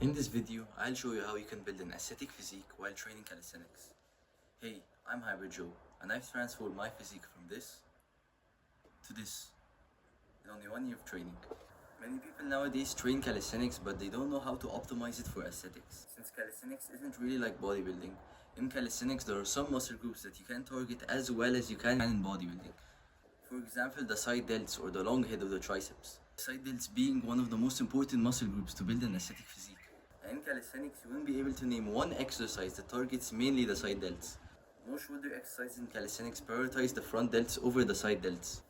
In this video, I'll show you how you can build an aesthetic physique while training calisthenics. Hey, I'm Hybrid Joe, and I've transformed my physique from this to this in only 1 year of training. Many people nowadays train calisthenics, but they don't know how to optimize it for aesthetics. Since calisthenics isn't really like bodybuilding, in calisthenics there are some muscle groups that you can target as well as you can in bodybuilding. For example, the side delts or the long head of the triceps. Side delts being one of the most important muscle groups to build an aesthetic physique. In calisthenics, you won't be able to name one exercise that targets mainly the side delts. Most shoulder exercises in calisthenics prioritize the front delts over the side delts,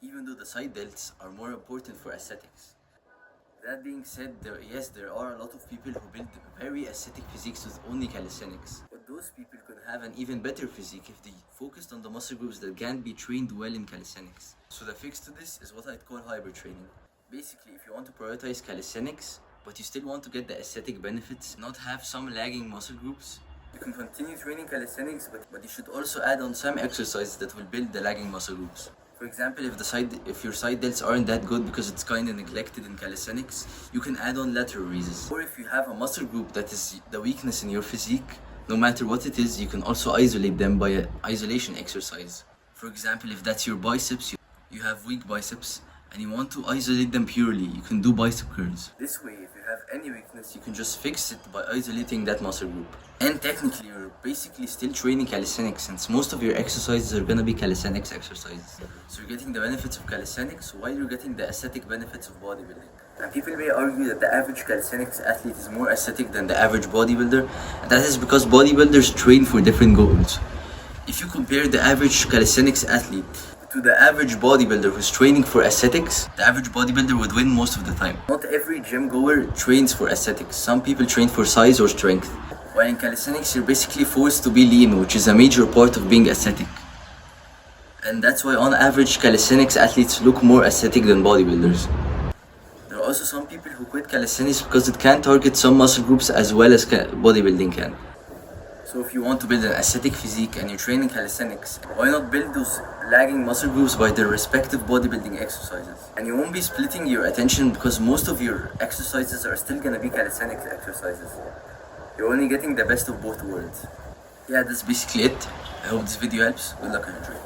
even though the side delts are more important for aesthetics. That being said, there are a lot of people who build very aesthetic physiques with only calisthenics. But those people could have an even better physique if they focused on the muscle groups that can't be trained well in calisthenics. So the fix to this is what I'd call hybrid training. Basically, if you want to prioritize calisthenics, but you still want to get the aesthetic benefits, not have some lagging muscle groups, you can continue training calisthenics, but you should also add on some exercises that will build the lagging muscle groups. For example, if your side delts aren't that good because it's kinda neglected in calisthenics, you can add on lateral raises. Or if you have a muscle group that is the weakness in your physique, no matter what it is, you can also isolate them by an isolation exercise. For example, if that's your biceps, you have weak biceps, and you want to isolate them purely, you can do bicep curls. This way, if you have any weakness, you can just fix it by isolating that muscle group. And technically, you're basically still training calisthenics since most of your exercises are gonna be calisthenics exercises. So you're getting the benefits of calisthenics while you're getting the aesthetic benefits of bodybuilding. And people may argue that the average calisthenics athlete is more aesthetic than the average bodybuilder, and that is because bodybuilders train for different goals. If you compare the average calisthenics athlete to the average bodybuilder who's training for aesthetics, the average bodybuilder would win most of the time. Not every gym goer trains for aesthetics. Some people train for size or strength. While in calisthenics, you're basically forced to be lean, which is a major part of being aesthetic. And that's why on average, calisthenics athletes look more aesthetic than bodybuilders. There are also some people who quit calisthenics because it can target some muscle groups as well as bodybuilding can. So if you want to build an aesthetic physique and you're training calisthenics, why not build those lagging muscle groups by their respective bodybuilding exercises? And you won't be splitting your attention because most of your exercises are still gonna be calisthenics exercises. You're only getting the best of both worlds. Yeah, that's basically it. I hope this video helps. Good luck and enjoy.